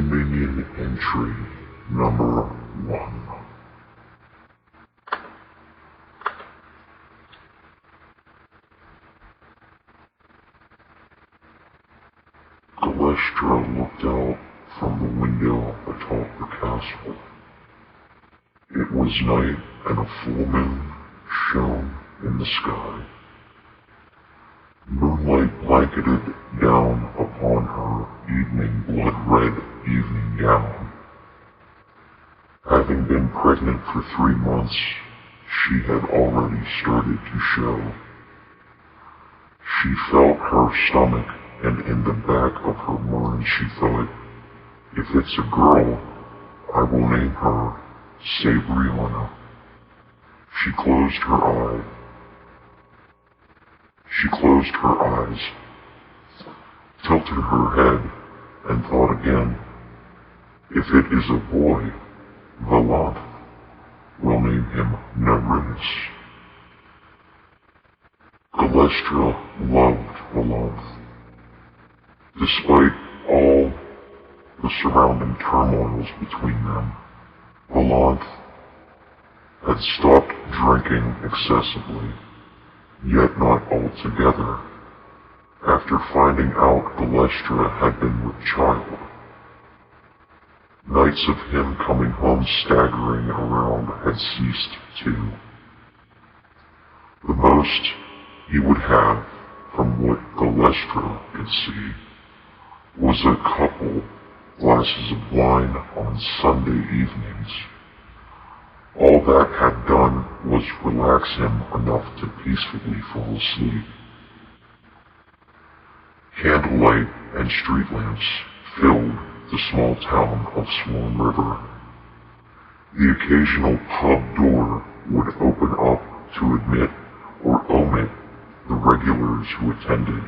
Dominion Entry Number 1. Gallestra looked out from the window atop the castle. It was night, and a full moon shone in the sky. Moonlight blanketed down upon her evening blood-red evening gown. Having been pregnant for 3 months, she had already started to show. She felt her stomach, and in the back of her mind she thought, if it's a girl, I will name her Sabreanna. She closed her eyes, tilted her head, and thought again, if it is a boy, Vellanthe will name him Narrunis. Gallestra loved Vellanthe. Despite all the surrounding turmoils between them, Vellanthe had stopped drinking excessively, yet not altogether, after finding out Gallestra had been with child. Nights of him coming home staggering around had ceased too. The most he would have, from what Gallestra could see, was a couple glasses of wine on Sunday evenings. All that had done was relax him enough to peacefully fall asleep. Candlelight and street lamps filled the small town of Swan River. The occasional pub door would open up to admit or omit the regulars who attended.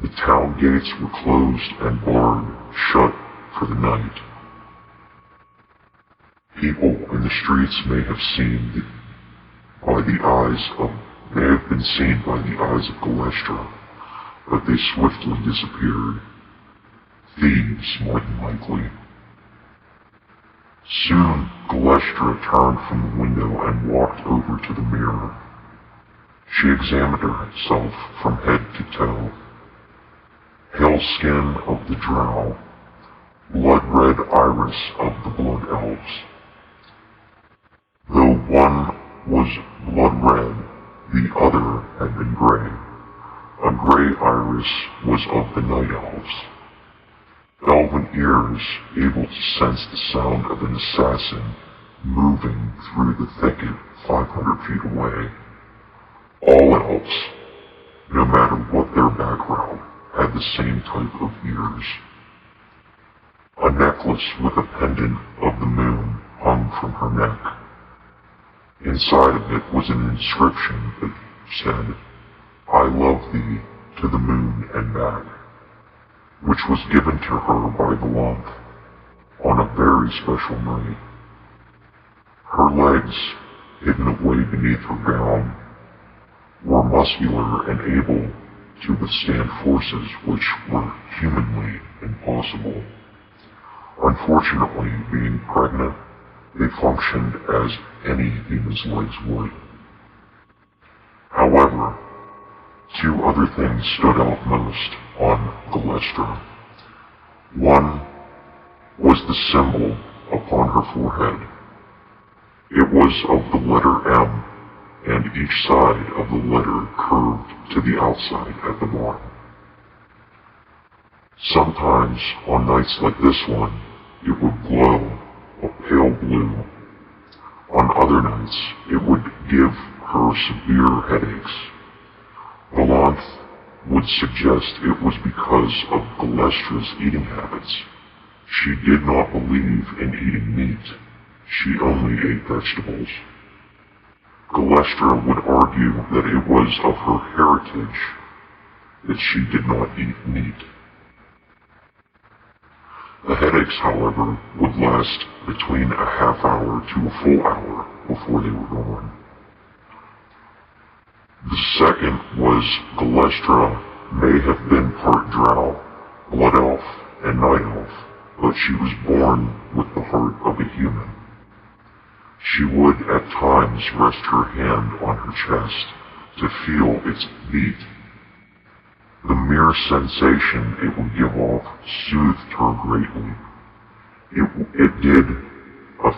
The town gates were closed and barred shut for the night. People in the streets may have been seen by the eyes of Gallestra, but they swiftly disappeared. Thieves, more than likely. Soon, Gallestra turned from the window and walked over to the mirror. She examined herself from head to toe. Pale skin of the drow, blood-red iris of the blood elves. Though one was blood-red, the other had been gray. A gray iris was of the night elves. Elven ears able to sense the sound of an assassin moving through the thicket 500 feet away. All elves, no matter what their background, had the same type of ears. A necklace with a pendant of the moon hung from her neck. Inside of it was an inscription that said, I love thee to the moon and back, which was given to her by Vellanthe on a very special night. Her legs, hidden away beneath her gown, were muscular and able to withstand forces which were humanly impossible. Unfortunately, being pregnant, they functioned as any human's legs would. However, 2 other things stood out most on Gallestra. One was the symbol upon her forehead. It was of the letter M, and each side of the letter curved to the outside at the bottom. Sometimes, on nights like this one, it would glow a pale blue. On other nights, it would give her severe headaches. Vellanthe would suggest it was because of Gallestra's eating habits. She did not believe in eating meat. She only ate vegetables. Gallestra would argue that it was of her heritage that she did not eat meat. The headaches, however, would last between a half hour to a full hour before they were gone. The second was Gallestra may have been part drow, blood elf, and night elf, but she was born with the heart of a human. She would at times rest her hand on her chest to feel its beat. The mere sensation it would give off soothed her greatly. It did a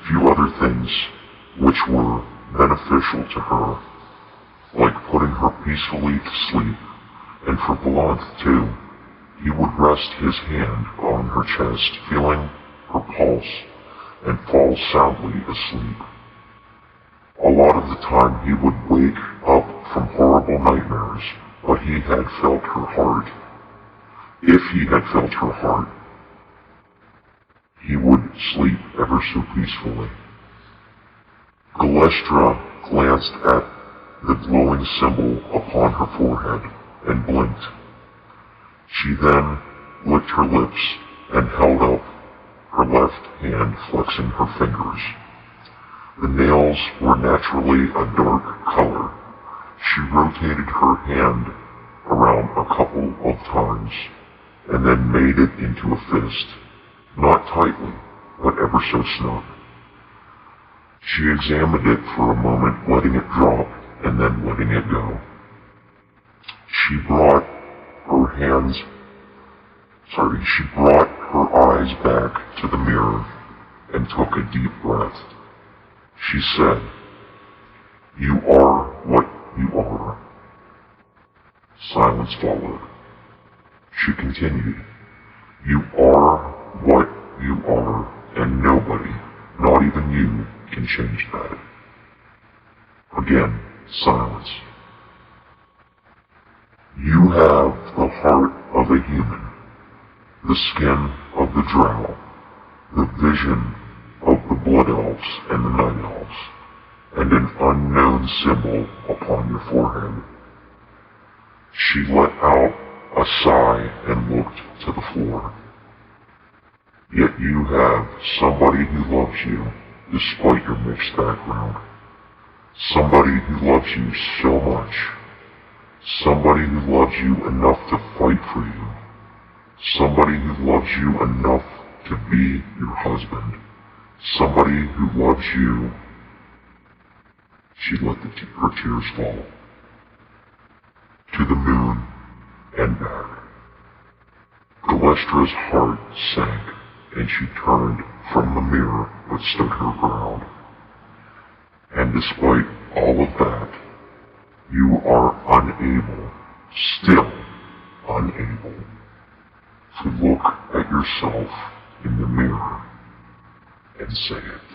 few other things which were beneficial to her, like putting her peacefully to sleep, and for Vellanthe too. He would rest his hand on her chest, feeling her pulse, and fall soundly asleep. A lot of the time he would wake up from horrible nightmares, but he had felt her heart. If he had felt her heart, he would sleep ever so peacefully. Gallestra glanced at the glowing symbol upon her forehead and blinked. She then licked her lips and held up her left hand, flexing her fingers. The nails were naturally a dark color. She rotated her hand around a couple of times and then made it into a fist, not tightly, but ever so snug. She examined it for a moment, letting it drop and then letting it go. She brought her eyes back to the mirror and took a deep breath. She said, "You are what you are." Silence followed. She continued, "You are what you are, and nobody, not even you, can change that." Again, silence. "You have the heart of a human, the skin of the drow, the vision of the blood elves and the night elves, and an unknown symbol upon your forehead." She let out a sigh and looked to the floor. "Yet you have somebody who loves you, despite your mixed background. Somebody who loves you so much. Somebody who loves you enough to fight for you. Somebody who loves you enough to be your husband. Somebody who loves you." She let her tears fall. "To the moon and back." Gallestra's heart sank, and she turned from the mirror but stood her ground. "And despite all of that, you are unable, still unable, to look at yourself in the mirror and say it."